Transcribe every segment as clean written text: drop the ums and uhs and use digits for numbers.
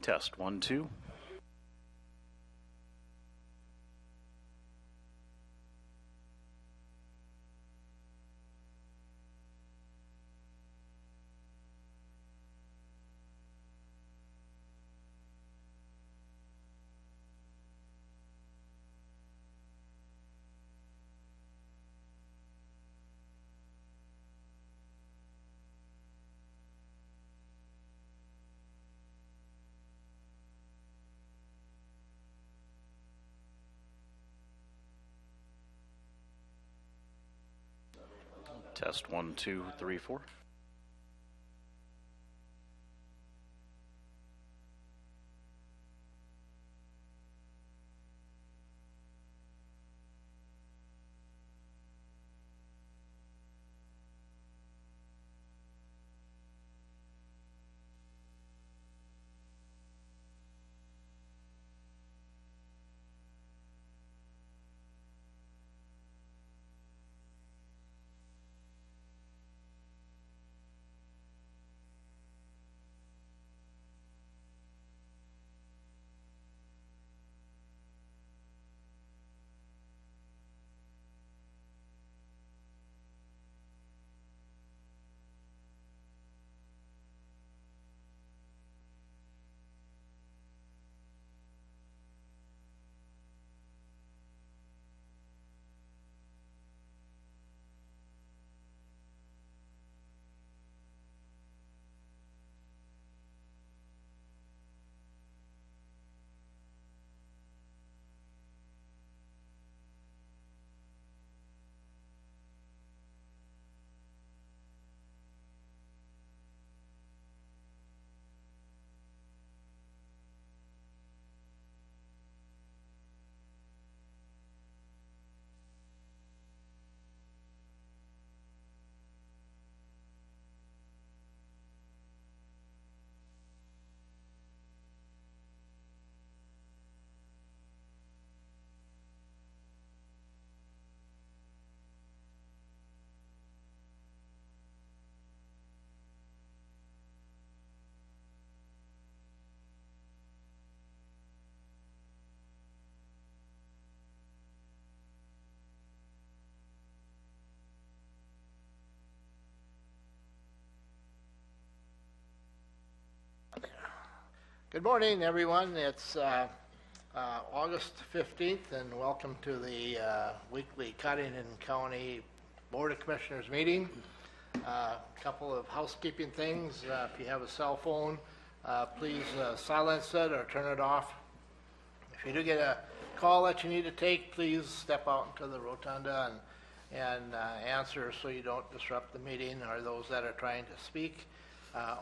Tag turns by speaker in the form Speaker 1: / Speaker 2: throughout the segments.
Speaker 1: Test 1, 2. Test 1, 2, 3, 4.
Speaker 2: Good morning, everyone. It's August 15th, and welcome to the weekly Cottington County Board of Commissioners meeting. A couple of housekeeping things. If you have a cell phone, please silence it or turn it off. If you do get a call that you need to take, please step out into the rotunda and answer so you don't disrupt the meeting or those that are trying to speak.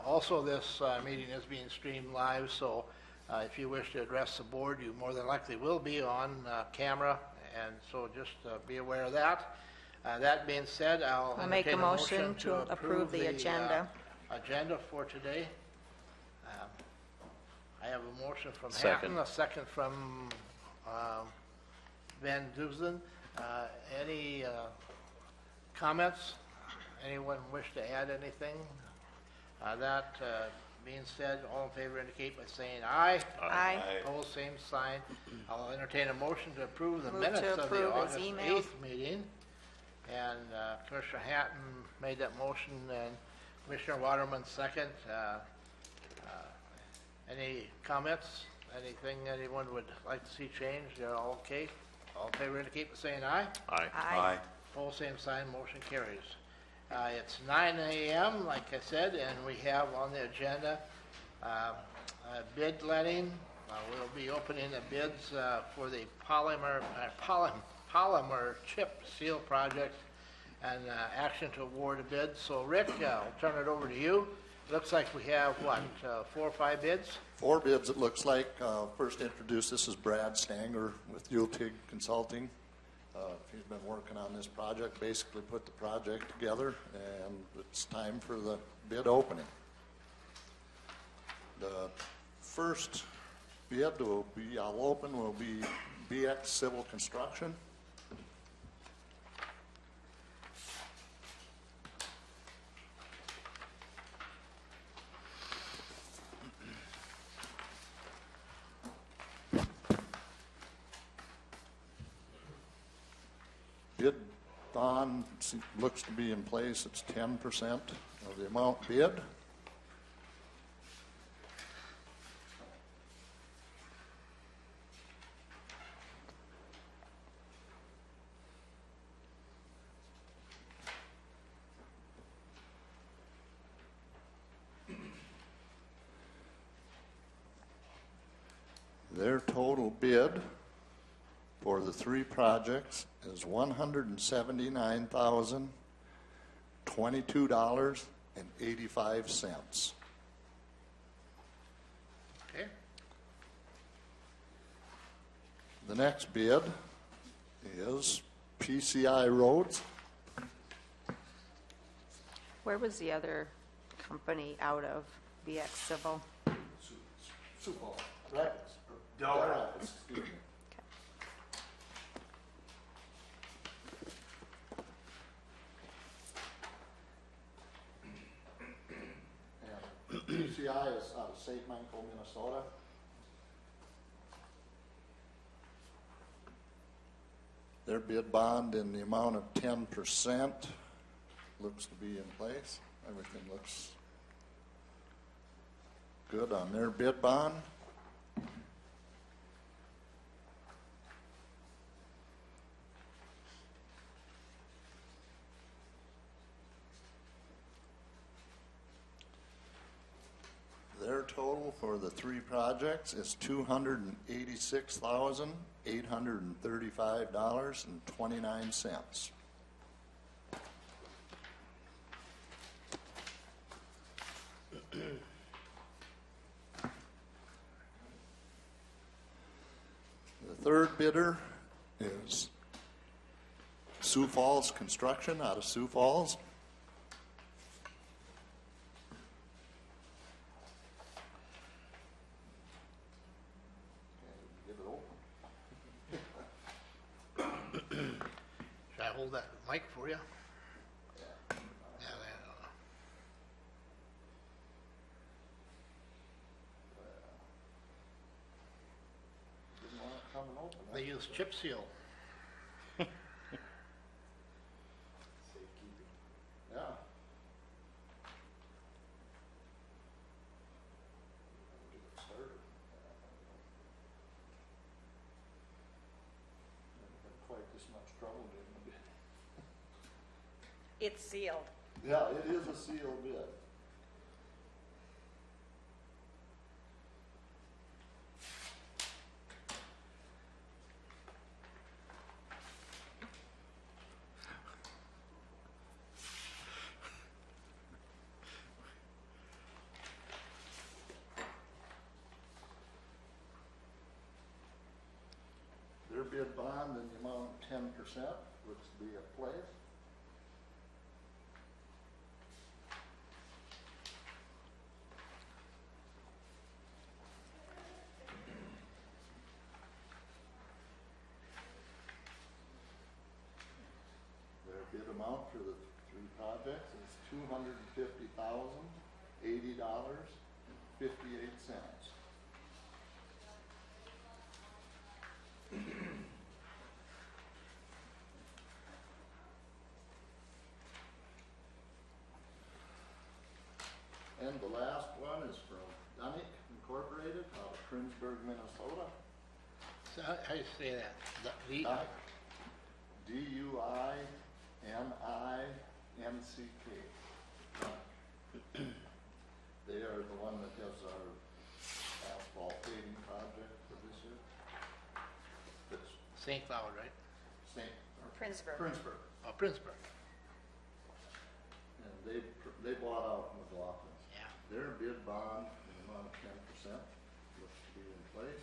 Speaker 2: Also, this meeting is being streamed live, so if you wish to address the board, you more than likely will be on camera, and so just be aware of that. That being said, I'll
Speaker 3: make a motion to approve the agenda.
Speaker 2: Agenda for today. I have a motion from
Speaker 1: Second.
Speaker 2: Hatton, a second from Van Dusen. Any comments? Anyone wish to add anything? That being said, all in favor indicate by saying aye.
Speaker 3: Aye.
Speaker 2: Opposed, same sign. I'll entertain a motion to approve the
Speaker 3: Move
Speaker 2: minutes
Speaker 3: to
Speaker 2: of the
Speaker 3: approve as
Speaker 2: August
Speaker 3: emailed.
Speaker 2: 8th meeting. And Commissioner Hatton made that motion, and Commissioner Waterman second. Any comments? Anything anyone would like to see changed? They're all okay? All in favor indicate by saying aye.
Speaker 1: Aye.
Speaker 3: Aye.
Speaker 2: Opposed, same sign, motion carries. It's 9 a.m., like I said, and we have on the agenda bid letting. We'll be opening the bids for the polymer chip seal project and action to award a bid. So, Rick, I'll turn it over to you. Looks like we have, what, 4 or 5 bids?
Speaker 4: 4 bids, it looks like. First introduced, this is Brad Stanger with UTIG Consulting. He's been working on this project, basically put the project together, and it's time for the bid opening. The first bid will be, will be BX Civil Construction. bond looks to be in place. It's 10% of the amount bid. Their total bid for the three projects is $179,022.85.
Speaker 2: Okay.
Speaker 4: The next bid is PCI Roads.
Speaker 3: Where was the other company out of, BX Civil?
Speaker 4: Sioux Falls. Right. Excuse me. And PCI is out of St. Michael, Minnesota. Their bid bond in the amount of 10% looks to be in place. Everything looks good on their bid bond. Their total for the three projects is $286,835.29. The third bidder is Sioux Falls Construction out of Sioux Falls. Give it open.
Speaker 2: Should I hold that mic for you? Yeah,
Speaker 4: Didn't want it coming open.
Speaker 2: they use chip seal.
Speaker 4: Yeah. Get it started. Never had quite this much trouble getting it.
Speaker 3: It's sealed.
Speaker 4: Yeah, it is a sealed bid. Their bid bond in the amount of 10% looks to be in place. Their bid amount for the three projects is $250,080.58. And the last one is from Dunick Incorporated out of Princeburg, Minnesota.
Speaker 2: So how you say that?
Speaker 4: Dunick. D-U-I-N-I-N-C-K. They are the one that does our asphalt paving project for this year. That's
Speaker 2: St. Cloud, right?
Speaker 3: Princeburg.
Speaker 4: Princeburg.
Speaker 2: Oh, Princeburg.
Speaker 4: And they bought out McLaughlin.
Speaker 2: Yeah.
Speaker 4: Their bid bond in the amount of 10% looks to be in place.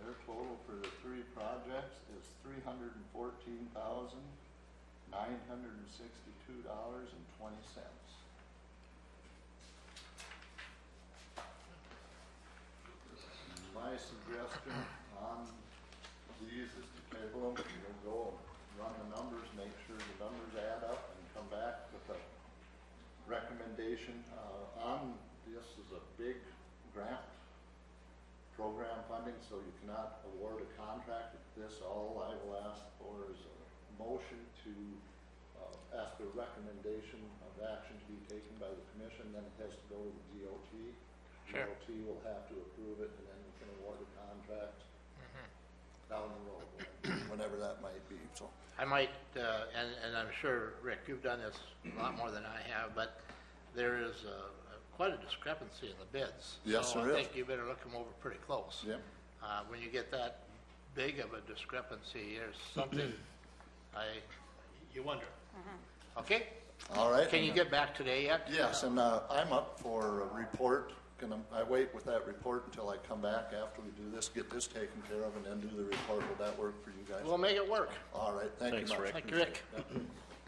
Speaker 4: Their total for the three projects is $314,962.20. My suggestion on these is to table them, we'll go and run the numbers, make sure the numbers add up, and come back with a recommendation. On this is a big grant program funding, so you cannot award a contract with this. All I will ask for is a motion to ask for a recommendation of action to be taken by the commission, then it has to go to the DOT.
Speaker 2: Sure.
Speaker 4: DOT will have to approve it, and then we can award the contract down the road, whenever that might be, so.
Speaker 2: I might, and I'm sure, Rick, you've done this a lot more than I have, but there is quite a discrepancy in the bids.
Speaker 4: Yes,
Speaker 2: so
Speaker 4: there is.
Speaker 2: I think you better look them over pretty close.
Speaker 4: Yeah.
Speaker 2: When you get that big of a discrepancy, there's something you wonder. Okay?
Speaker 4: All right.
Speaker 2: Can you get back today yet?
Speaker 4: Yes, and I'm up for a report. I wait with that report until I come back after we do this, get this taken care of, and then do the report. Will that work for you guys?
Speaker 2: We'll make it work.
Speaker 4: All right, thank
Speaker 1: Thanks,
Speaker 4: you much.
Speaker 1: Rick.
Speaker 2: Thank you, Rick.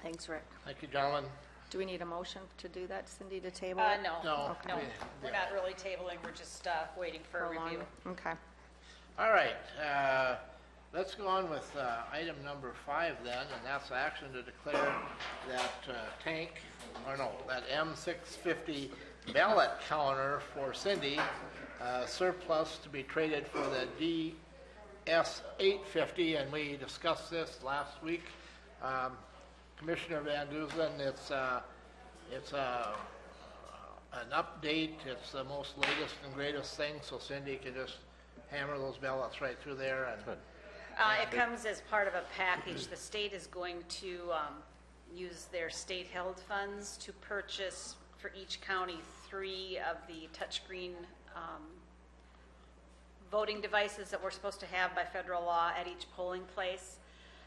Speaker 3: Thanks, Rick.
Speaker 2: Thank you, gentlemen.
Speaker 3: Do we need a motion to do that, Cindy, to table it?
Speaker 5: No,
Speaker 2: No.
Speaker 5: no,
Speaker 2: Okay.
Speaker 5: we're not really tabling, we're just waiting for a
Speaker 3: Prolong?
Speaker 5: review.
Speaker 3: Okay.
Speaker 2: All right, let's go on with item number 5 then, and that's action to declare that that M650 ballot counter for Cindy surplus to be traded for the DS850, and we discussed this last week. Commissioner Van Duzen, it's an update. It's the most latest and greatest thing, so Cindy can just hammer those ballots right through there. And
Speaker 5: It comes as part of a package. The state is going to use their state-held funds to purchase for each county 3 of the touchscreen voting devices that we're supposed to have by federal law at each polling place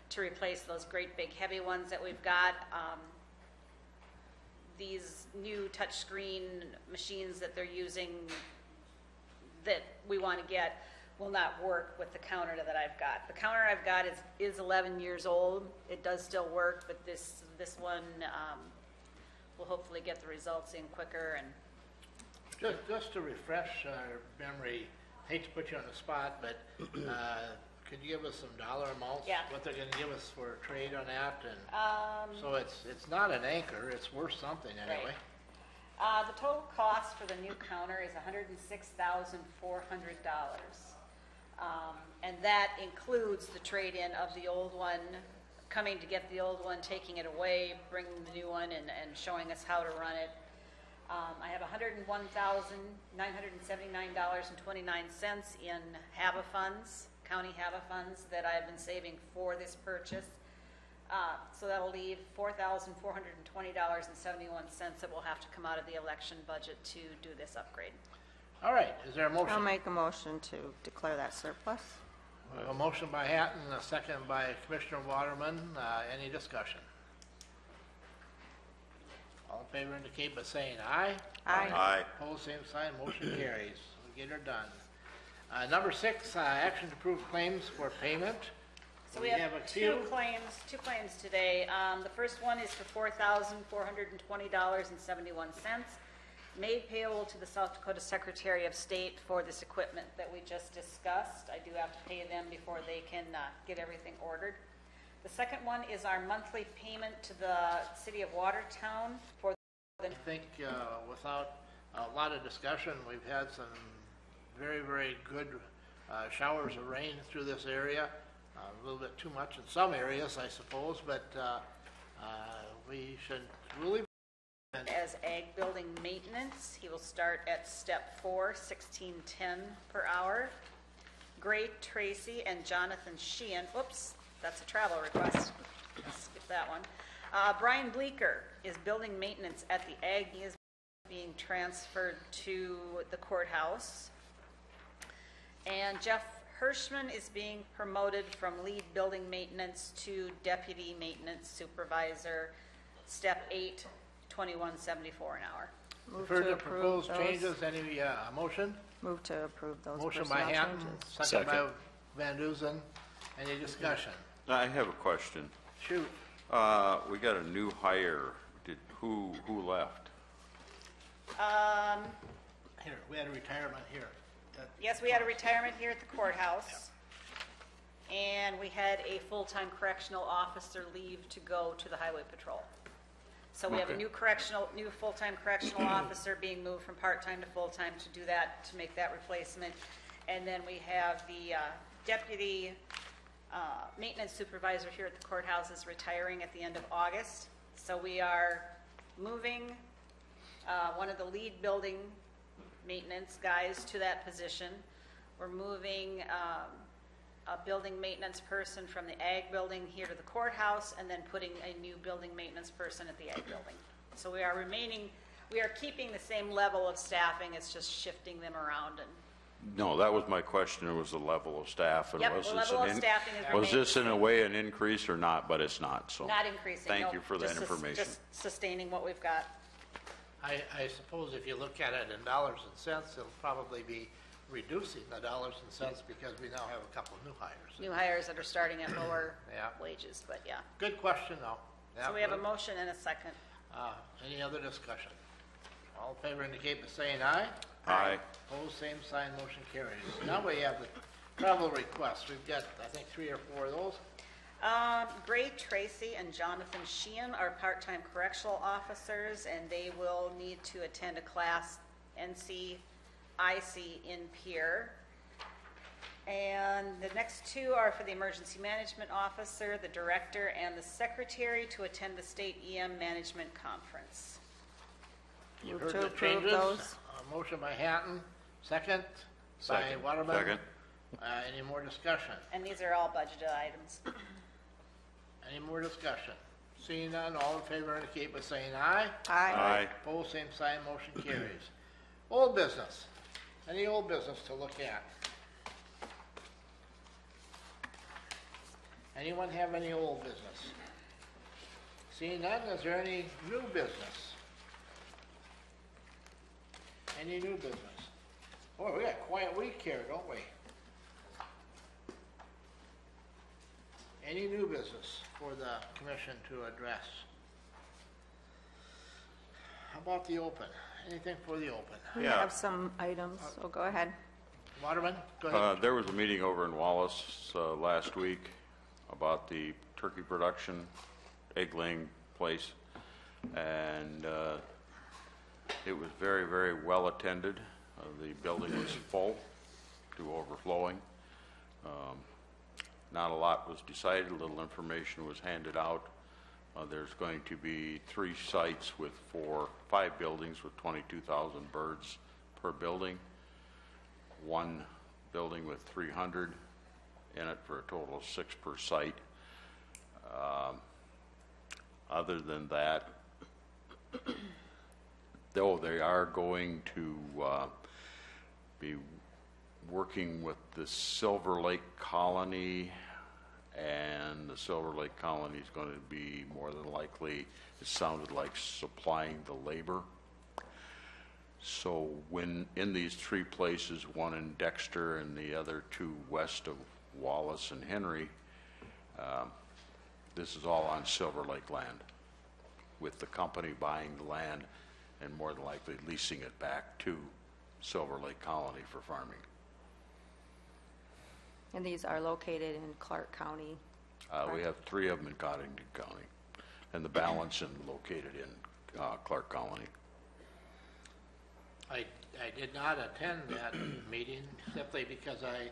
Speaker 5: to replace those great big heavy ones that we've got. These new touchscreen machines that they're using that we want to get will not work with the counter that I've got. The counter I've got is 11 years old. It does still work, but this one will hopefully get the results in quicker. And
Speaker 2: just to refresh our memory, hate to put you on the spot, but could you give us some dollar amounts?
Speaker 5: Yeah.
Speaker 2: What they're going to give us for a trade on that? And so it's not an anchor. It's worth something anyway.
Speaker 5: Right. The total cost for the new counter is $106,400. And that includes the trade-in of the old one, coming to get the old one, taking it away, bringing the new one, and showing us how to run it. I have $101,979.29 in HAVA funds, county HAVA funds that I've been saving for this purchase. So that'll leave $4,420.71 that will have to come out of the election budget to do this upgrade.
Speaker 2: All right. Is there a motion?
Speaker 3: I'll make a motion to declare that surplus.
Speaker 2: A motion by Hatton, a second by Commissioner Waterman. Any discussion? All in favor indicate by saying aye.
Speaker 3: Aye.
Speaker 2: Opposed, same sign. Motion carries. We'll get her done. Number 6, action to approve claims for payment.
Speaker 5: So we have two claims today. The first one is for $4,420.71, made payable to the South Dakota Secretary of State for this equipment that we just discussed. I do have to pay them before they can get everything ordered. The second one is our monthly payment to the City of Watertown for the...
Speaker 2: I think without a lot of discussion, we've had some very, very good showers of rain through this area. A little bit too much in some areas, I suppose, but we should really...
Speaker 5: As ag building maintenance, he will start at step 4, $16.10 per hour. Gray Tracy and Jonathan Sheehan, oops, that's a travel request. Let's skip that one. Brian Bleeker is building maintenance at the ag. He is being transferred to the courthouse. And Jeff Hirschman is being promoted from lead building maintenance to deputy maintenance supervisor, step 8, $21.74 an hour.
Speaker 2: You've heard the proposed changes. Any motion?
Speaker 3: Move to approve those
Speaker 2: Motion by
Speaker 3: personnel
Speaker 2: Hatton,
Speaker 3: changes.
Speaker 2: second by Van Duzen. Any discussion?
Speaker 6: I have a question.
Speaker 2: Shoot.
Speaker 6: We got a new hire. Who left?
Speaker 2: Here, we had a retirement here.
Speaker 5: Yes, we had a retirement here at the courthouse. And we had a full-time correctional officer leave to go to the highway patrol. So we have a
Speaker 6: Okay.
Speaker 5: new full-time correctional officer being moved from part-time to full-time to do that, to make that replacement. And then we have the deputy maintenance supervisor here at the courthouse is retiring at the end of August. So we are moving one of the lead building maintenance guys to that position. We're moving a building maintenance person from the ag building here to the courthouse, and then putting a new building maintenance person at the ag building. So we are keeping the same level of staffing, it's just shifting them around. And
Speaker 6: No, that was my question, it was the level of staff. And
Speaker 5: Yep,
Speaker 6: was
Speaker 5: the
Speaker 6: this
Speaker 5: level
Speaker 6: an
Speaker 5: of
Speaker 6: in-
Speaker 5: staffing is
Speaker 6: Was
Speaker 5: remained
Speaker 6: this in a way an increase or not? But it's not, so.
Speaker 5: not increasing.
Speaker 6: Thank
Speaker 5: no,
Speaker 6: you for that
Speaker 5: just
Speaker 6: information.
Speaker 5: just sustaining what we've got.
Speaker 2: I suppose if you look at it in dollars and cents, it'll probably be reducing the dollars and cents because we now have a couple of new hires.
Speaker 5: New hires that are starting at lower
Speaker 2: Yeah.
Speaker 5: wages, but yeah.
Speaker 2: Good question, though. Yeah,
Speaker 5: So we have a
Speaker 2: good.
Speaker 5: motion and a second.
Speaker 2: Any other discussion? All in favor indicate by saying aye.
Speaker 6: Aye.
Speaker 2: Opposed, same sign, motion carries. Now we have the travel requests. We've got, I think, 3 or 4 of those.
Speaker 5: Gray Tracy and Jonathan Sheehan are part-time correctional officers, and they will need to attend a class NCIC in Pier. And the next 2 are for the emergency management officer, the director, and the secretary to attend the state EM management conference.
Speaker 2: You've
Speaker 3: Move
Speaker 2: heard
Speaker 3: to
Speaker 2: the
Speaker 3: approve
Speaker 2: changes.
Speaker 3: those.
Speaker 2: Motion by Hatton, second by
Speaker 6: Second.
Speaker 2: Waterman.
Speaker 6: Second.
Speaker 2: Any more discussion?
Speaker 5: And these are all budgeted items.
Speaker 2: Any more discussion? Seeing none, all in favor indicate by saying aye.
Speaker 6: Aye.
Speaker 2: Opposed, same sign, motion carries. Old business. Any old business to look at? Anyone have any old business? Seeing none, is there any new business? Any new business? Boy, we got a quiet week here, don't we? Any new business for the commission to address? How about the open? Anything for the open?
Speaker 3: We
Speaker 6: Yeah.
Speaker 3: have some items, so go ahead.
Speaker 2: Waterman, go ahead.
Speaker 6: There was a meeting over in Wallace last week about the turkey production, egg-laying place, and it was very, very well attended. The building was full to overflowing. Not a lot was decided, little information was handed out. There's going to be 3 sites with 5 buildings with 22,000 birds per building. 1 building with 300 in it for a total of 6 per site. Other than that, though they are going to be working with the Silver Lake Colony, and the Silver Lake Colony is going to be more than likely, it sounded like, supplying the labor. So when in these 3 places, one in Dexter and the other 2 west of Wallace and Henry, this is all on Silver Lake land, with the company buying the land and more than likely leasing it back to Silver Lake Colony for farming.
Speaker 3: And these are located in Clark County.
Speaker 6: We have 3 of them in Cottington County, and the balance located in Clark Colony.
Speaker 2: I did not attend that meeting simply because I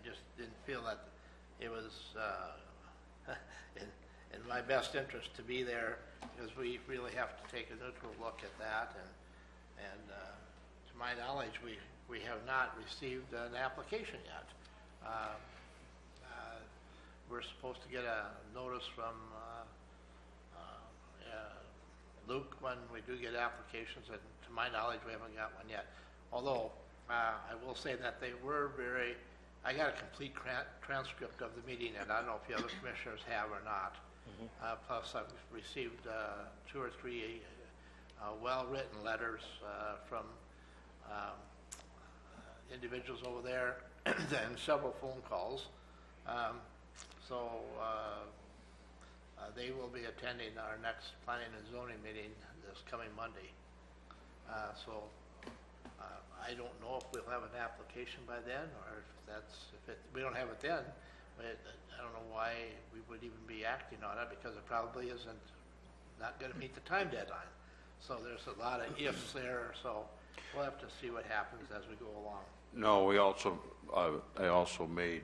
Speaker 2: just didn't feel that it was in my best interest to be there, because we really have to take a neutral look at that, and to my knowledge, we have not received an application yet. We're supposed to get a notice from Luke when we do get applications, and to my knowledge, we haven't got one yet. Although, I will say that they were I got a complete transcript of the meeting, and I don't know if the other commissioners have or not. Plus, I've received 2 or 3 well-written letters from individuals over there, and several phone calls. They will be attending our next planning and zoning meeting this coming Monday. I don't know if we'll have an application by then, or if we don't have it then, but I don't know why we would even be acting on it, because it probably not going to meet the time deadline. So there's a lot of ifs there, so we'll have to see what happens as we go along.
Speaker 6: No, I also made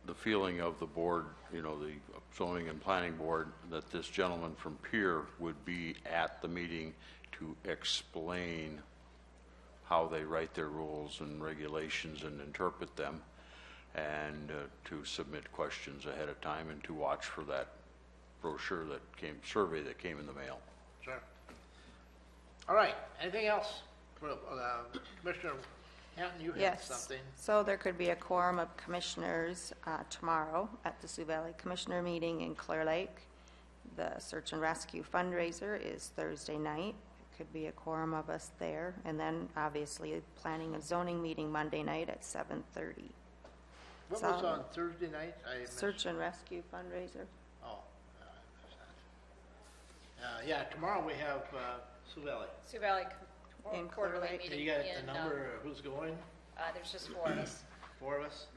Speaker 6: the feeling of the board, the zoning and planning board, that this gentleman from Pier would be at the meeting to explain how they write their rules and regulations and interpret them, and to submit questions ahead of time and to watch for that survey that came in the mail.
Speaker 2: Sure. All right, anything else? Commissioner Hanton, you had
Speaker 3: Yes.
Speaker 2: something.
Speaker 3: So there could be a quorum of commissioners tomorrow at the Sioux Valley Commissioner meeting in Clear Lake. The search and rescue fundraiser is Thursday night. Could be a quorum of us there. And then obviously planning and zoning meeting Monday night at 7:30.
Speaker 2: What
Speaker 3: So-
Speaker 2: was on Thursday night? I missed-
Speaker 3: Search and rescue fundraiser.
Speaker 2: Oh, I missed that. Yeah, tomorrow we have Sioux Valley.
Speaker 5: Sioux Valley
Speaker 3: In Clear
Speaker 5: quarterly
Speaker 3: Lake.
Speaker 5: meeting.
Speaker 2: You got the
Speaker 5: in,
Speaker 2: number of who's going?
Speaker 5: There's just 4 of us.
Speaker 2: 4 of us?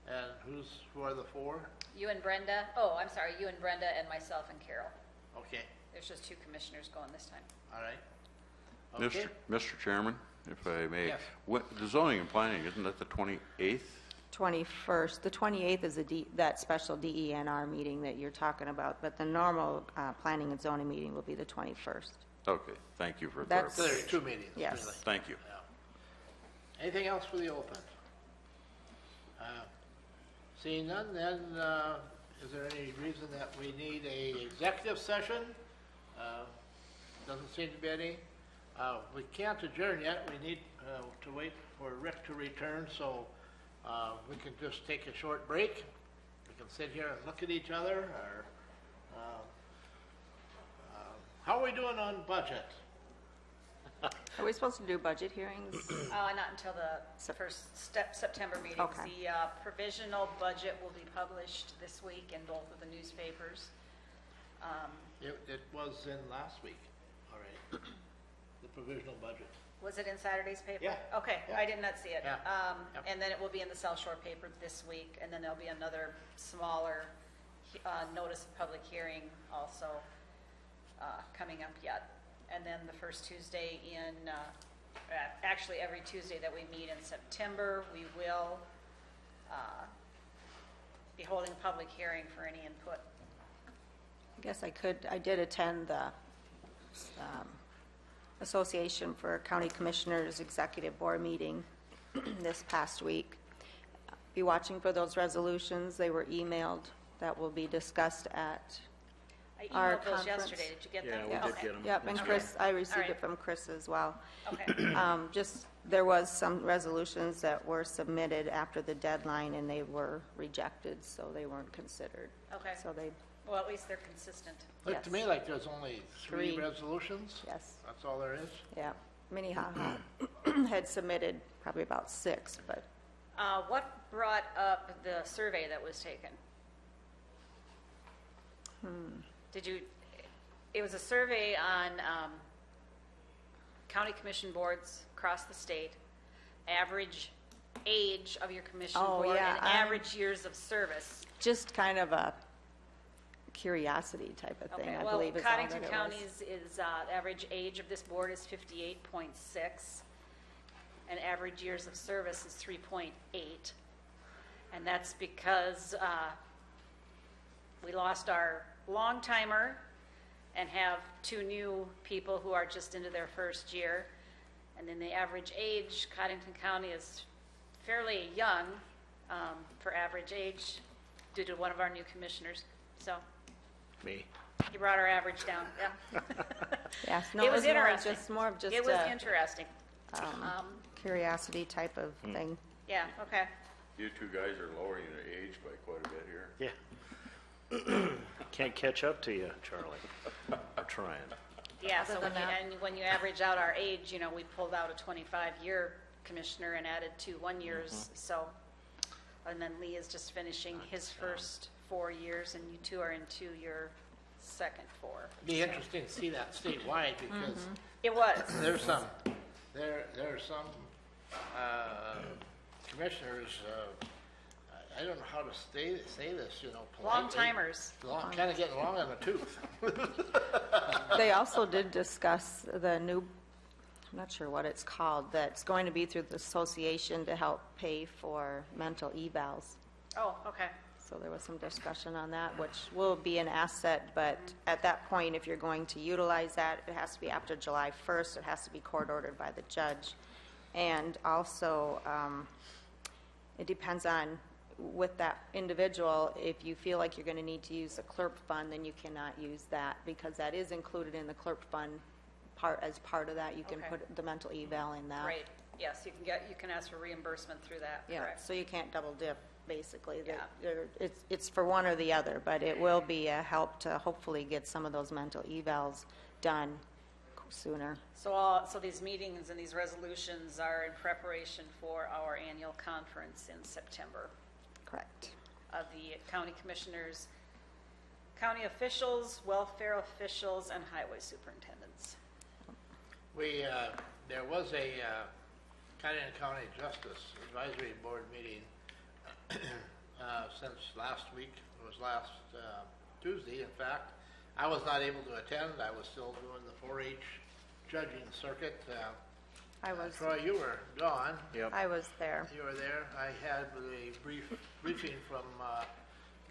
Speaker 2: And who are the 4?
Speaker 5: You and Brenda, you and Brenda and myself and Carol.
Speaker 2: Okay,
Speaker 5: There's just 2 commissioners going this time.
Speaker 2: all right. Okay.
Speaker 6: Mr. Chairman, if I may,
Speaker 2: Yes.
Speaker 6: The zoning and planning, isn't that the 28th?
Speaker 3: 21st. The 28th is that special DENR meeting that you're talking about, but the normal planning and zoning meeting will be the 21st.
Speaker 6: Okay, thank you for
Speaker 3: That's-
Speaker 2: So
Speaker 6: clarification.
Speaker 2: there's 2 meetings,
Speaker 3: Yes.
Speaker 2: really.
Speaker 6: Thank you.
Speaker 2: Yeah. Anything else for the open? Seeing none, then is there any reason that we need a executive session? Doesn't seem to be any. We can't adjourn yet. We need to wait for Rick to return, so we can just take a short break. We can sit here and look at each other, or how are we doing on budget?
Speaker 3: Are we supposed to do budget hearings?
Speaker 5: Not until the first September meetings.
Speaker 3: Okay.
Speaker 5: The provisional budget will be published this week in both of the newspapers.
Speaker 2: It was in last week, all right, the provisional budget.
Speaker 5: Was it in Saturday's paper?
Speaker 2: Yeah.
Speaker 5: Okay,
Speaker 2: Yeah.
Speaker 5: I did not see it.
Speaker 2: Yeah. Yep.
Speaker 5: And then it will be in the South Shore paper this week, and then there'll be another smaller notice of public hearing also coming up yet. And then the first Tuesday actually every Tuesday that we meet in September, we will be holding a public hearing for any input.
Speaker 3: I guess I did attend the Association for County Commissioners Executive Board meeting this past week. Be watching for those resolutions. They were emailed. That will be discussed at
Speaker 5: I
Speaker 3: our
Speaker 5: emailed those
Speaker 3: conference.
Speaker 5: yesterday. Did you get
Speaker 1: Yeah,
Speaker 5: them?
Speaker 1: we did
Speaker 5: Okay.
Speaker 1: get them.
Speaker 3: Yep, and
Speaker 5: Okay.
Speaker 3: Chris, I
Speaker 5: All
Speaker 3: received
Speaker 5: right.
Speaker 3: it from Chris as well.
Speaker 5: Okay.
Speaker 3: There was some resolutions that were submitted after the deadline and they were rejected, so they weren't considered.
Speaker 5: Okay.
Speaker 3: So they,
Speaker 5: Well, at least they're consistent.
Speaker 2: Looked to
Speaker 3: Yes.
Speaker 2: me like there's only 3
Speaker 3: 3.
Speaker 2: resolutions.
Speaker 3: yes,
Speaker 2: That's all there is?
Speaker 3: yeah. Minnehaha had submitted probably about 6, but
Speaker 5: What brought up the survey that was taken? It was a survey on county commission boards across the state, average age of your commission
Speaker 3: Oh,
Speaker 5: board,
Speaker 3: yeah,
Speaker 5: and average years of service.
Speaker 3: just kind of a curiosity type of thing,
Speaker 5: Okay,
Speaker 3: I
Speaker 5: well,
Speaker 3: believe is all that it
Speaker 5: Cottington
Speaker 3: was.
Speaker 5: County's average age of this board is 58.6, and average years of service is 3.8. And that's because we lost our long-timer and have 2 new people who are just into their first year. And then the average age, Cottington County is fairly young for average age due to one of our new commissioners. So
Speaker 1: Me.
Speaker 5: he brought our average down, yeah.
Speaker 3: Yes, no,
Speaker 5: It
Speaker 3: it
Speaker 5: was
Speaker 3: was more
Speaker 5: interesting.
Speaker 3: of just
Speaker 5: It was
Speaker 3: a
Speaker 5: interesting.
Speaker 3: curiosity type of thing.
Speaker 5: Yeah, okay.
Speaker 6: You 2 guys are lowering your age by quite a bit here.
Speaker 1: Yeah. Can't catch up to you, Charlie. I'm trying.
Speaker 5: Yeah, so
Speaker 3: Other than that-
Speaker 5: and when you average out our age, we pulled out a 25-year commissioner and added 2 1-years, so. And then Lee is just finishing his first 4 years, and you 2 are into your second 4.
Speaker 2: Be interesting to see that statewide, because
Speaker 5: It was.
Speaker 2: there's some, there are some commissioners, I don't know how to say this, politely.
Speaker 5: Long-timers.
Speaker 2: Kind of getting long on the tooth.
Speaker 3: They also did discuss the new I'm not sure what it's called, that's going to be through the association to help pay for mental evals.
Speaker 5: Oh, okay.
Speaker 3: So there was some discussion on that, which will be an asset, but at that point, if you're going to utilize that, it has to be after July 1st. It has to be court ordered by the judge. And also, it depends on, with that individual, if you feel like you're going to need to use the clerk fund, then you cannot use that, because that is included in the clerk fund as part of that. You can
Speaker 5: Okay.
Speaker 3: put the mental eval in that.
Speaker 5: Great. Yes, you can ask for reimbursement through that,
Speaker 3: Yeah,
Speaker 5: correct?
Speaker 3: so you can't double dip, basically.
Speaker 5: Yeah.
Speaker 3: It's for one or the other, but it will be a help to hopefully get some of those mental evals done sooner.
Speaker 5: So these meetings and these resolutions are in preparation for our annual conference in September
Speaker 3: Correct.
Speaker 5: of the county commissioners, county officials, welfare officials, and highway superintendents.
Speaker 2: There was a Cudahy County Justice Advisory Board meeting since last week. It was last Tuesday, in fact. I was not able to attend. I was still doing the 4-H judging circuit.
Speaker 3: I was
Speaker 2: Troy, you were gone.
Speaker 1: Yep.
Speaker 3: I was there.
Speaker 2: You were there. I had a briefing from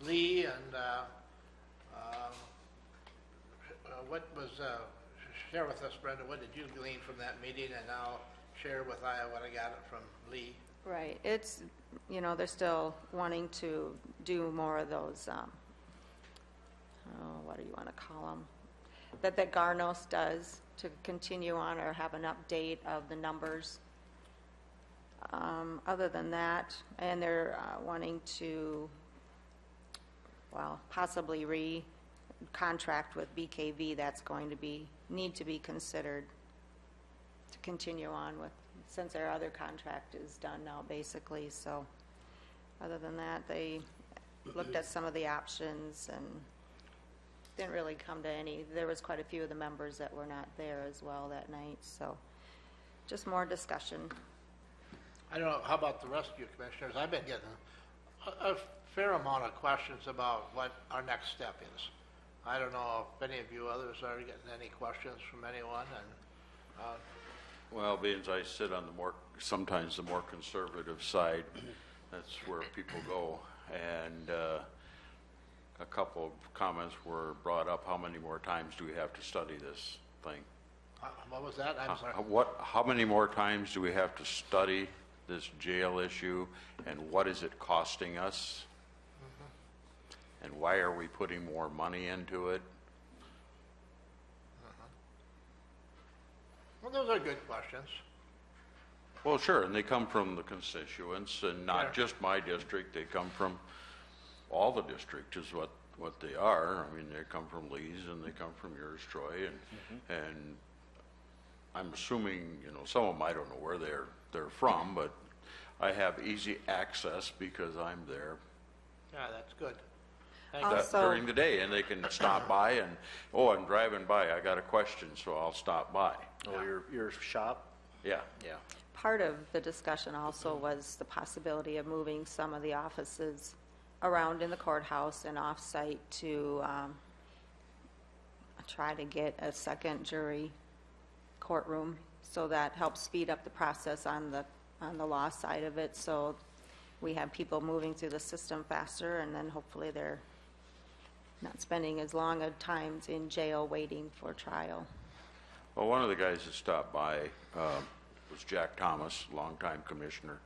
Speaker 2: Lee, and what was, share with us, Brenda, what did you glean from that meeting, and I'll share with what I got from Lee.
Speaker 3: Right. It's, they're still wanting to do more of those, what do you want to call them? That Garnos does to continue on or have an update of the numbers. Other than that, and they're wanting to, possibly re-contract with BKV. That's going to need to be considered to continue on with, since our other contract is done now, basically. So other than that, they looked at some of the options and didn't really come to any. There was quite a few of the members that were not there as well that night, so just more discussion.
Speaker 2: I don't know, how about the rest of you commissioners? I've been getting a fair amount of questions about what our next step is. I don't know if any of you others are getting any questions from anyone, and
Speaker 6: Well, being as I sit on sometimes the more conservative side, that's where people go. And a couple of comments were brought up. How many more times do we have to study this thing?
Speaker 2: what was that? I'm sorry.
Speaker 6: How many more times do we have to study this jail issue, and what is it costing us? And why are we putting more money into it?
Speaker 2: Well, those are good questions.
Speaker 6: Well, sure, and they come from the constituents, and not
Speaker 2: Yeah.
Speaker 6: just my district. They come from all the districts is what they are. I mean, they come from Lee's, and they come from yours, Troy, and I'm assuming, some of them, I don't know where they're from, but I have easy access because I'm there
Speaker 2: Yeah, that's good. Thank you.
Speaker 3: Also-
Speaker 6: during the day, and they can stop by and, I'm driving by, I got a question, so I'll stop by.
Speaker 1: Oh, your shop?
Speaker 6: Yeah.
Speaker 1: Yeah.
Speaker 3: Part of the discussion also was the possibility of moving some of the offices around in the courthouse and off-site to try to get a second jury courtroom. So that helps speed up the process on the law side of it. So we have people moving through the system faster, and then hopefully they're not spending as long a times in jail waiting for trial.
Speaker 6: Well, one of the guys that stopped by was Jack Thomas, longtime commissioner,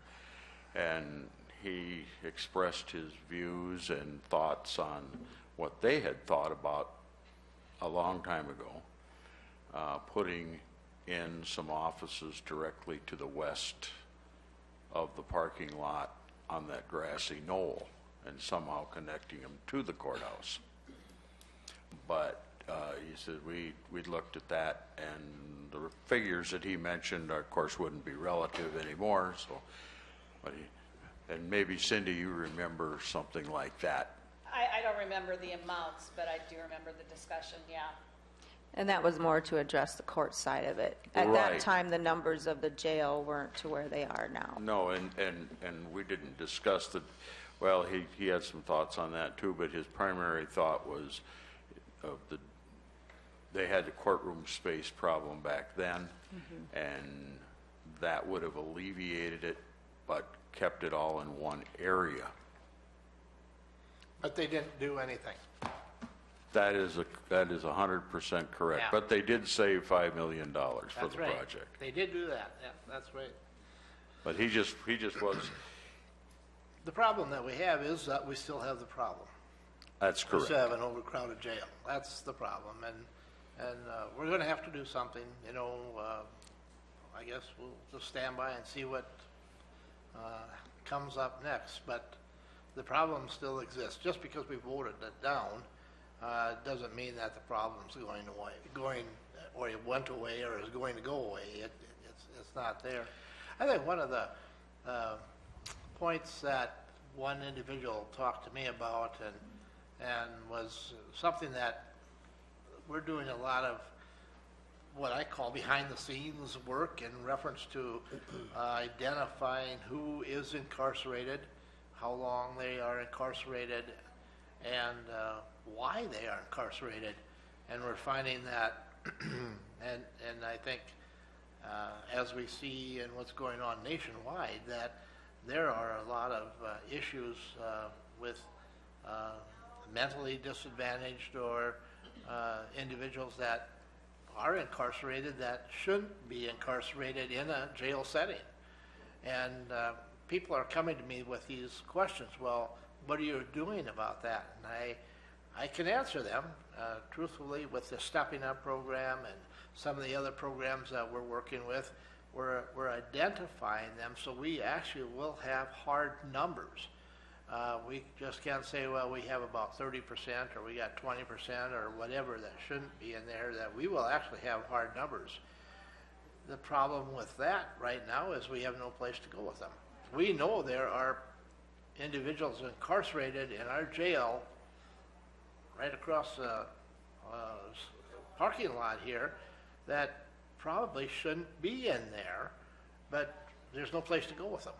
Speaker 6: and he expressed his views and thoughts on what they had thought about a long time ago, putting in some offices directly to the west of the parking lot on that grassy knoll and somehow connecting them to the courthouse. But he said we'd looked at that, and the figures that he mentioned, of course, wouldn't be relative anymore. So, and maybe Cindy, you remember something like that.
Speaker 5: I don't remember the amounts, but I do remember the discussion, yeah.
Speaker 3: And that was more to address the court side of it. At
Speaker 6: Right.
Speaker 3: that time, the numbers of the jail weren't to where they are now.
Speaker 6: No, and we didn't discuss the. Well, he had some thoughts on that too, but his primary thought was of the they had the courtroom space problem back then, and that would have alleviated it, but kept it all in one area.
Speaker 2: But they didn't do anything.
Speaker 6: That is 100% correct.
Speaker 2: Yeah.
Speaker 6: But they did save $5 million for
Speaker 2: That's
Speaker 6: the
Speaker 2: right.
Speaker 6: project.
Speaker 2: They did do that, yeah, that's right.
Speaker 6: But he just was,
Speaker 2: The problem that we have is that we still have the problem.
Speaker 6: that's
Speaker 2: We
Speaker 6: correct.
Speaker 2: still have an overcrowded jail. That's the problem, and we're gonna have to do something, you know, I guess we'll just stand by and see what comes up next, but the problem still exists. Just because we voted it down, doesn't mean that the problem's going away, or it went away, or is going to go away. It's not there. I think one of the points that one individual talked to me about and was something that we're doing a lot of what I call behind-the-scenes work in reference to identifying who is incarcerated, how long they are incarcerated, and why they are incarcerated. And we're finding that, and I think as we see in what's going on nationwide, that there are a lot of issues with mentally disadvantaged or individuals that are incarcerated that shouldn't be incarcerated in a jail setting. And people are coming to me with these questions. Well, what are you doing about that? And I can answer them truthfully with the Stepping Up program and some of the other programs that we're working with. We're identifying them so we actually will have hard numbers. We just can't say, well, we have about 30% or we got 20% or whatever that shouldn't be in there, that we will actually have hard numbers. The problem with that right now is we have no place to go with them. We know there are individuals incarcerated in our jail right across the parking lot here that probably shouldn't be in there, but there's no place to go with them.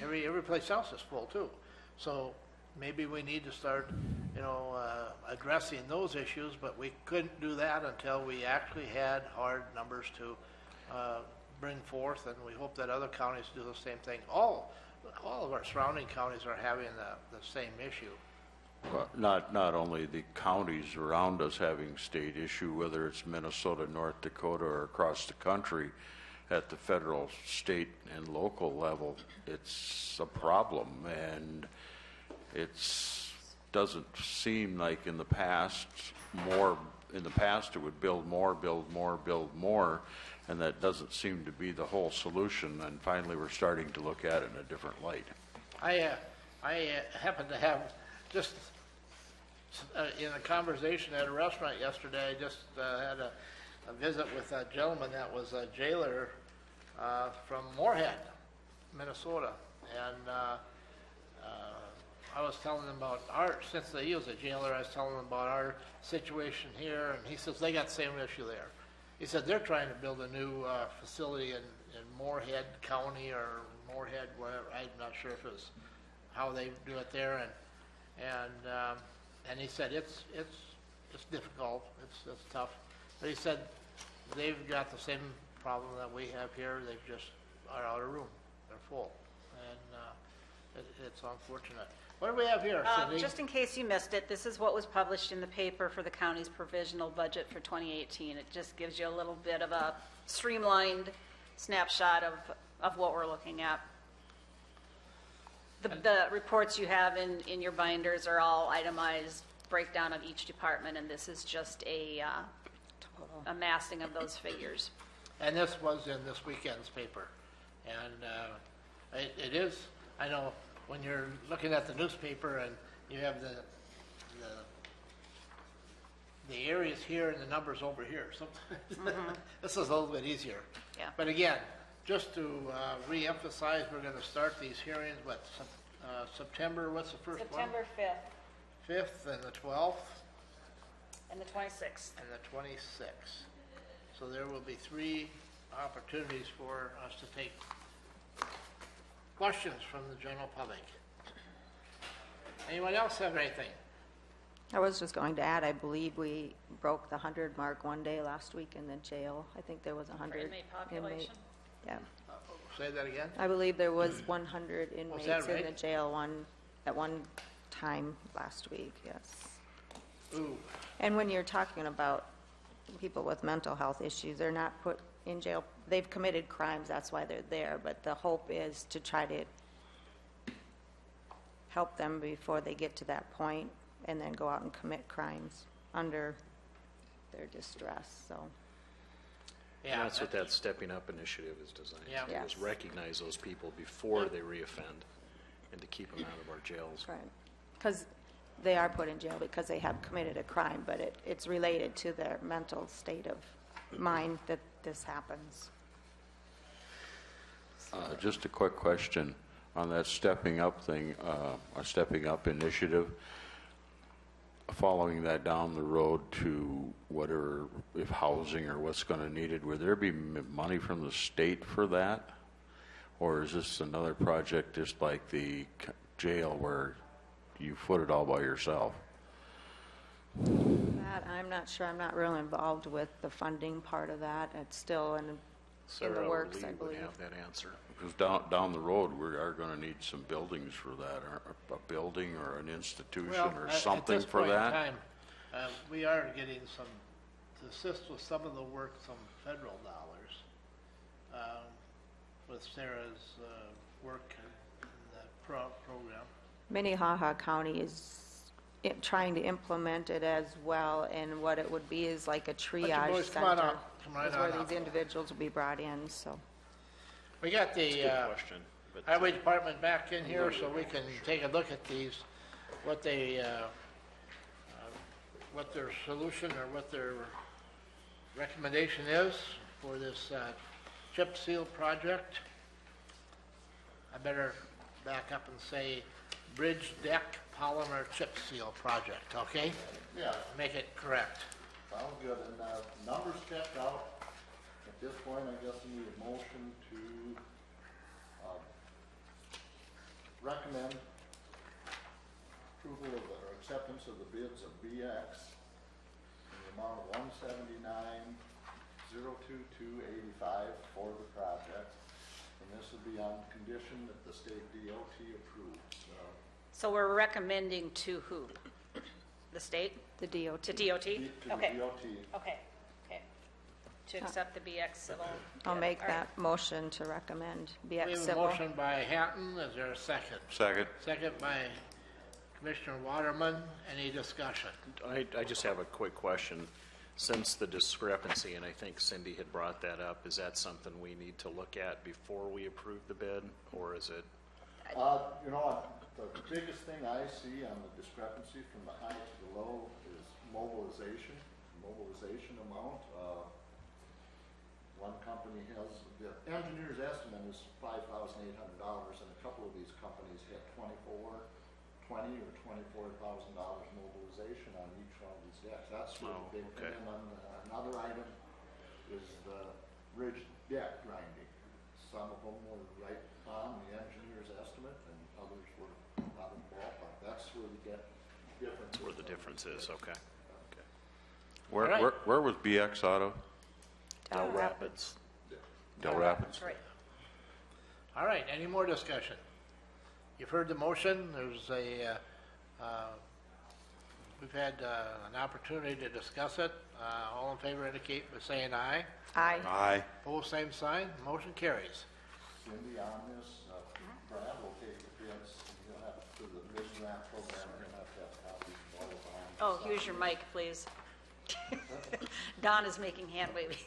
Speaker 2: Every place else is full too. So maybe we need to start, addressing those issues, but we couldn't do that until we actually had hard numbers to bring forth, and we hope that other counties do the same thing. All of our surrounding counties are having the same issue.
Speaker 6: But not only the counties around us having state issue, whether it's Minnesota, North Dakota, or across the country, at the federal, state, and local level, it's a problem. And doesn't seem like in the past it would build more, and that doesn't seem to be the whole solution. And finally, we're starting to look at it in a different light.
Speaker 2: I happened to have just in a conversation at a restaurant yesterday, I just had a visit with a gentleman that was a jailer from Moorhead, Minnesota, and I was telling him about since he was a jailer, I was telling him about our situation here, and he says they got the same issue there. He said they're trying to build a new facility in Moorhead County or Moorhead, whatever. I'm not sure if it's how they do it there, and he said it's difficult, it's tough, but he said they've got the same problem that we have here. They just are out of room. They're full, and it's unfortunate. What do we have here, Cindy?
Speaker 5: Just in case you missed it, this is what was published in the paper for the county's provisional budget for 2018. It just gives you a little bit of a streamlined snapshot of what we're looking at. The reports you have in your binders are all itemized breakdown of each department, and this is just a massing of those figures.
Speaker 2: And this was in this weekend's paper. And it is, I know, when you're looking at the newspaper and you have the areas here and the numbers over here, sometimes this is a little bit easier.
Speaker 5: Yeah.
Speaker 2: But again, just to re-emphasize, we're going to start these hearings, September, what's the first one?
Speaker 5: September 5th
Speaker 2: 5th and the 12th
Speaker 5: and the 26th.
Speaker 2: and the 26th. So there will be 3 opportunities for us to take questions from the general public. Anyone else have anything?
Speaker 3: I was just going to add, I believe we broke the 100 mark one day last week in the jail. I think there was 100.
Speaker 5: inmate population?
Speaker 3: Yeah.
Speaker 2: Say that again?
Speaker 3: I believe there was 100 inmates
Speaker 2: that
Speaker 3: in the
Speaker 2: right?
Speaker 3: jail at one time last week, yes.
Speaker 2: Ooh,
Speaker 3: And when you're talking about people with mental health issues, they're not put in jail. They've committed crimes, that's why they're there. But the hope is to try to help them before they get to that point and then go out and commit crimes under their distress, so.
Speaker 1: And
Speaker 2: yeah.
Speaker 1: that's what that Stepping Up initiative is designed
Speaker 2: Yeah.
Speaker 1: to do, is
Speaker 3: Yes.
Speaker 1: recognize those people before they reoffend and to keep them out of our jails.
Speaker 3: Right. Because they are put in jail because they have committed a crime, but it's related to their mental state of mind that this happens.
Speaker 6: Just a quick question on that stepping up thing, a stepping up initiative. Following that down the road to whatever, if housing or what's going to needed, would there be money from the state for that? Or is this another project just like the jail where you foot it all by yourself?
Speaker 3: That, I'm not sure, I'm not real involved with the funding part of that. It's still in the
Speaker 1: Sarah or
Speaker 3: works,
Speaker 1: Lee
Speaker 3: I
Speaker 1: would
Speaker 3: believe.
Speaker 1: have that answer.
Speaker 6: Because down the road, we are going to need some buildings for that, a building or an institution
Speaker 2: Well,
Speaker 6: or
Speaker 2: at
Speaker 6: something
Speaker 2: this
Speaker 6: for
Speaker 2: point in
Speaker 6: that?
Speaker 2: time, we are getting some, to assist with some of the work, some federal dollars, with Sarah's work in the program.
Speaker 3: Minnehaha County is trying to implement it as well, and what it would be is like a triage
Speaker 2: boys come on
Speaker 3: center.
Speaker 2: up. Come right
Speaker 3: Is where
Speaker 2: on up.
Speaker 3: these individuals will be brought in, so.
Speaker 2: We got the
Speaker 1: Good question. But
Speaker 2: highway department back in here so we can take a look at these, what they, what their solution or what their recommendation is for this chip seal project. I better back up and say bridge deck polymer chip seal project, okay?
Speaker 4: Yeah,
Speaker 2: Make it correct.
Speaker 4: sounds good. And numbers checked out. At this point, I guess we need a motion to recommend approval of or acceptance of the bids of BX in the amount of $179,022.85 for the project. And this will be on condition that the state DOT approves.
Speaker 5: So we're recommending to who? The state?
Speaker 3: The DOT.
Speaker 5: To DOT?
Speaker 4: To the
Speaker 5: Okay,
Speaker 4: DOT.
Speaker 5: okay. To accept the BX Civil?
Speaker 3: I'll make
Speaker 5: All right.
Speaker 3: that motion to recommend
Speaker 2: We
Speaker 3: BX
Speaker 2: have a
Speaker 3: Civil.
Speaker 2: motion by Hatton. Is there a second?
Speaker 6: Second.
Speaker 2: Second by Commissioner Waterman. Any discussion?
Speaker 1: I just have a quick question. Since the discrepancy, and I think Cindy had brought that up, is that something we need to look at before we approve the bid, or is it?
Speaker 4: You know, the biggest thing I see on the discrepancy from the high to the low is mobilization amount. One company has, the engineer's estimate is $5,800, and a couple of these companies hit $20,000 or $24,000 mobilization on each one of these decks. That's really
Speaker 1: Oh,
Speaker 4: big.
Speaker 1: okay.
Speaker 4: And then another item is the ridge deck grinding. Some of them were right on the engineer's estimate, and others were not in the ballpark. That's where we get difference.
Speaker 1: Where the difference is, okay.
Speaker 6: Where,
Speaker 2: All right.
Speaker 6: where was BX out of?
Speaker 1: Del Rapids.
Speaker 6: Del Rapids?
Speaker 5: That's right.
Speaker 2: All right, any more discussion? You've heard the motion. There's a, we've had an opportunity to discuss it. All in favor indicate by saying aye.
Speaker 3: Aye.
Speaker 6: Aye.
Speaker 2: Opposed, same sign. Motion carries.
Speaker 4: Cindy, on this, Brad will take the bids, and you'll have, through the bid grant program, you'll have to have copies of all of them.
Speaker 5: Oh, use your mic, please. Don is making hand waving.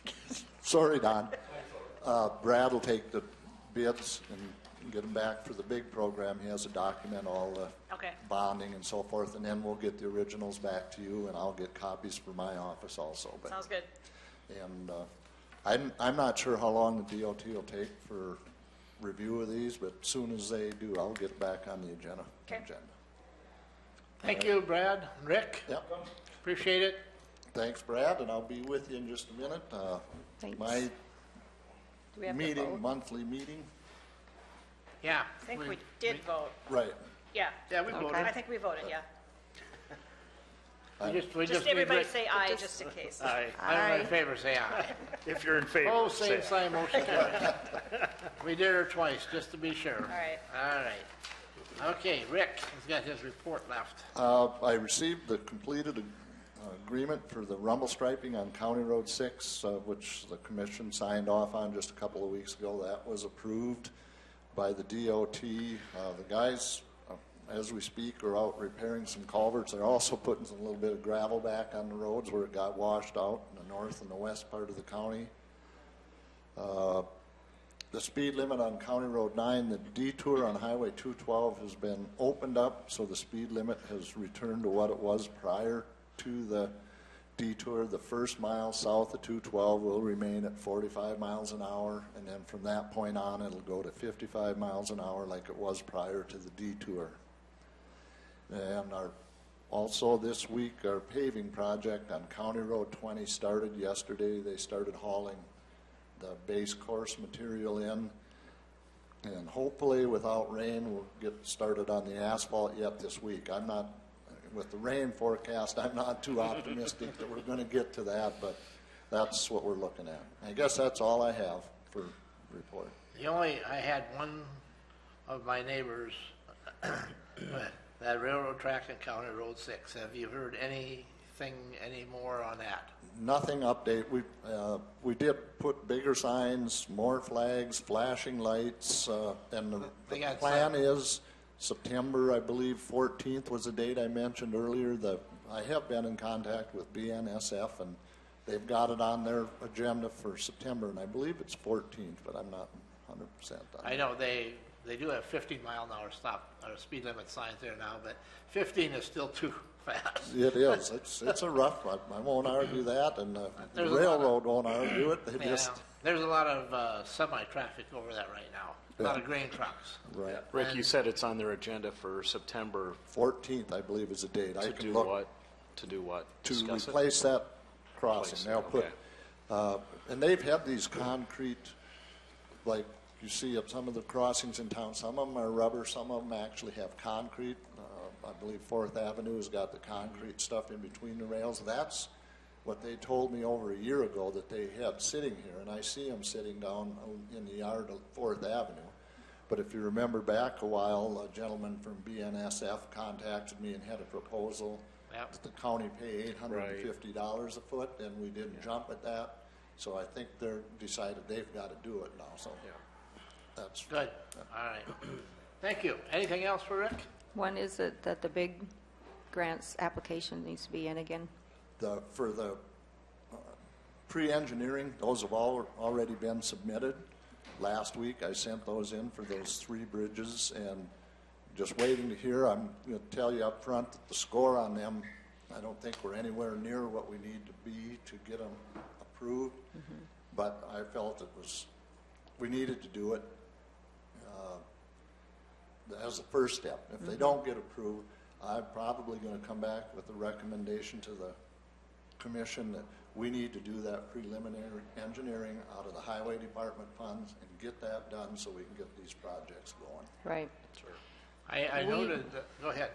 Speaker 4: Sorry, Don. Brad will take the bids and get them back for the big program. He has to document all the
Speaker 5: Okay.
Speaker 4: bonding and so forth, and then we'll get the originals back to you, and I'll get copies for my office also. But
Speaker 5: Sounds good.
Speaker 4: And I'm not sure how long the DOT will take for review of these, but as soon as they do, I'll get back on the agenda.
Speaker 5: Okay.
Speaker 2: Thank you, Brad and Rick.
Speaker 4: Yep.
Speaker 2: Appreciate it.
Speaker 4: Thanks, Brad, and I'll be with you in just a minute.
Speaker 3: Thanks.
Speaker 4: My
Speaker 3: Do we have to
Speaker 4: meeting,
Speaker 3: vote?
Speaker 4: monthly meeting,
Speaker 2: Yeah.
Speaker 5: I think we did vote.
Speaker 4: right.
Speaker 5: Yeah.
Speaker 2: Yeah, we
Speaker 3: Okay.
Speaker 2: voted.
Speaker 5: I think we voted, yeah.
Speaker 2: We
Speaker 5: Just
Speaker 2: need
Speaker 5: everybody
Speaker 2: Rick-
Speaker 5: say aye, just in case.
Speaker 1: Aye.
Speaker 2: I'm in
Speaker 3: Aye.
Speaker 2: favor, say aye.
Speaker 1: If you're in favor,
Speaker 2: Oh,
Speaker 1: say
Speaker 2: same
Speaker 1: aye.
Speaker 2: sign, motion carries. We did her twice, just to be sure.
Speaker 5: All right.
Speaker 2: All right. Okay, Rick has got his report left.
Speaker 4: I received the completed agreement for the rumble striping on County Road 6, which the commission signed off on just a couple of weeks ago. That was approved by the DOT. The guys, as we speak, are out repairing some culverts. They're also putting a little bit of gravel back on the roads where it got washed out in the north and the west part of the county. The speed limit on County Road 9, the detour on Highway 212 has been opened up, so the speed limit has returned to what it was prior to the detour. The first mile south of 212 will remain at 45 miles an hour, and then from that point on, it'll go to 55 miles an hour like it was prior to the detour. And also this week, our paving project on County Road 20 started yesterday. They started hauling the base course material in, and hopefully without rain we'll get started on the asphalt yet this week. I'm not, with the rain forecast, I'm not too optimistic that we're going to get to that, but that's what we're looking at. I guess that's all I have for report.
Speaker 2: I had one of my neighbors, that railroad track on County Road 6. Have you heard anything any more on that?
Speaker 4: Nothing update. We did put bigger signs, more flags, flashing lights, and the
Speaker 2: They got
Speaker 4: plan is September, I believe, 14th was the date I mentioned earlier. I have been in contact with BNSF, and they've got it on their agenda for September, and I believe it's 14th, but I'm not 100% on
Speaker 2: I know they do have 15-mile-an-hour speed limit signs there now, but 15 is still too fast.
Speaker 4: It is. It's a rough one. I won't argue that, and the
Speaker 2: There's a lot of-
Speaker 4: railroad won't argue it. They
Speaker 2: Yeah,
Speaker 4: just,
Speaker 2: there's a lot of semi-traffic over that right now. A lot of grain trucks.
Speaker 4: right.
Speaker 1: Rick, you said it's on their agenda for September
Speaker 4: 14th, I believe, is the date. I
Speaker 1: to
Speaker 4: can
Speaker 1: do
Speaker 4: look.
Speaker 1: what? To do what?
Speaker 4: To
Speaker 1: Discuss it?
Speaker 4: replace that crossing.
Speaker 1: Replace it,
Speaker 4: They'll put,
Speaker 1: okay.
Speaker 4: and they've had these concrete, like you see at some of the crossings in town, some of them are rubber, some of them actually have concrete. I believe Fourth Avenue has got the concrete stuff in between the rails. That's what they told me over a year ago that they had sitting here, and I see them sitting down in the yard of Fourth Avenue. But if you remember back a while, a gentleman from BNSF contacted me and had a proposal
Speaker 2: Yep.
Speaker 4: that the county pay $850 a foot, and we didn't jump at that. So I think they're decided they've got to do it now, so that's.
Speaker 2: Good. All right. Thank you. Anything else for Rick?
Speaker 3: When is it that the big grants application needs to be in again?
Speaker 4: For the pre-engineering, those have already been submitted. Last week, I sent those in for those 3 bridges, and just waiting to hear. I'm going to tell you up front that the score on them, I don't think we're anywhere near what we need to be to get them approved. But I felt we needed to do it as a first step. If they don't get approved, I'm probably going to come back with a recommendation to the commission that we need to do that preliminary engineering out of the highway department funds and get that done so we can get these projects going.
Speaker 3: Right.
Speaker 2: I noted, go ahead.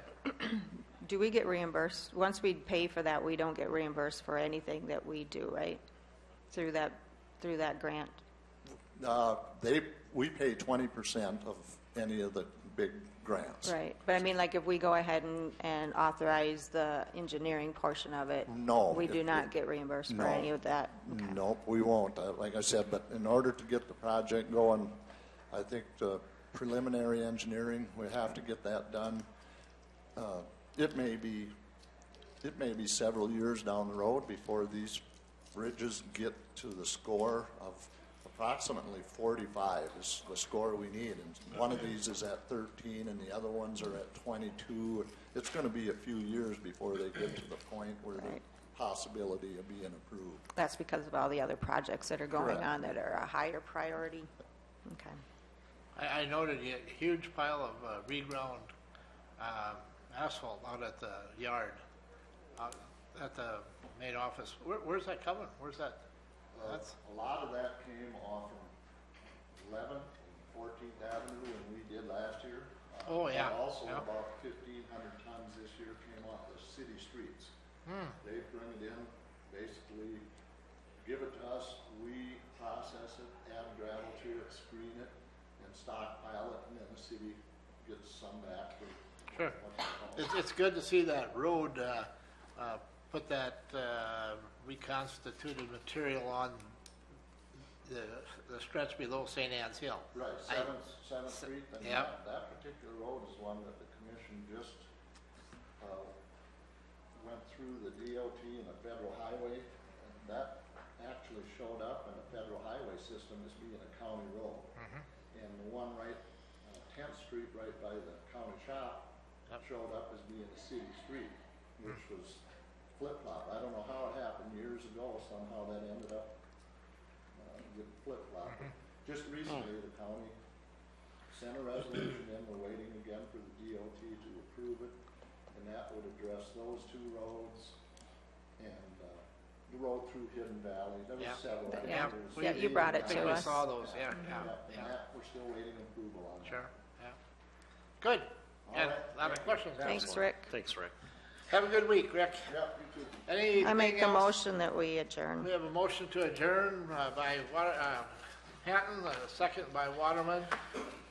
Speaker 3: Do we get reimbursed? Once we pay for that, we don't get reimbursed for anything that we do, right? Through that grant?
Speaker 4: We pay 20% of any of the big grants.
Speaker 3: Right. But I mean, like, if we go ahead and authorize the engineering portion of it?
Speaker 4: No.
Speaker 3: We do not get reimbursed for
Speaker 4: No.
Speaker 3: any of that? Okay.
Speaker 4: Nope, we won't. Like I said, but in order to get the project going, I think the preliminary engineering, we have to get that done. It may be several years down the road before these bridges get to the score of approximately 45 is the score we need. And one of these is at 13 and the other ones are at 22. It's going to be a few years before they get to the point where
Speaker 3: Right.
Speaker 4: the possibility of being approved.
Speaker 3: That's because of all the other projects that are going
Speaker 4: Correct.
Speaker 3: on that are a higher priority? Okay.
Speaker 2: I noted a huge pile of reground asphalt out at the yard, out at the main office. Where's that coming? Where's that? That's
Speaker 4: A lot of that came off of 11th and 14th Avenue when we did last year.
Speaker 2: Oh, yeah,
Speaker 4: And also
Speaker 2: yeah.
Speaker 4: about 1,500 tons this year came off the city streets. They bring it in, basically give it to us, we process it, add gravel to it, screen it, and stockpile it, and then the city gets some back for
Speaker 2: Sure.
Speaker 4: what's it called.
Speaker 2: It's good to see that road, put that reconstituted material on the stretch below St. Anne's Hill.
Speaker 4: Right, Seventh Street, and
Speaker 2: Yep.
Speaker 4: that particular road is one that the commission just, went through the DOT and the federal highway, and that actually showed up in a federal highway system as being a county road. And the one right, 10th Street, right by the county shop, showed up as being a city street, which was flip-flop. I don't know how it happened years ago, somehow that ended up getting flip-flopped. Just recently, the county sent a resolution in, we're waiting again for the DOT to approve it, and that would address those two roads and the road through Hidden Valley. There
Speaker 2: Yeah.
Speaker 4: was several. I think
Speaker 3: Yeah.
Speaker 4: there was
Speaker 3: Yeah, you brought it
Speaker 2: I think
Speaker 3: to
Speaker 2: we
Speaker 3: us.
Speaker 2: saw those, yeah.
Speaker 4: And that, we're still waiting approval on that.
Speaker 2: Sure, yeah. Good.
Speaker 4: All
Speaker 2: And
Speaker 4: right.
Speaker 2: a lot of questions.
Speaker 3: Thanks, Rick.
Speaker 1: Thanks, Rick.
Speaker 2: Have a good week, Rick.
Speaker 4: Yep, you too.
Speaker 2: Anything
Speaker 3: I make a
Speaker 2: else?
Speaker 3: motion that we adjourn.
Speaker 2: We have a motion to adjourn by Hatton, a second by Waterman.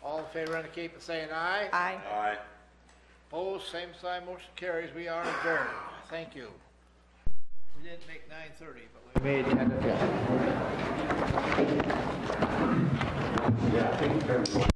Speaker 2: All in favor indicate by saying aye.
Speaker 3: Aye.
Speaker 2: Opposed, same sign, motion carries. We are adjourned. Thank you. We didn't make 9:30, but we made 10 to 10.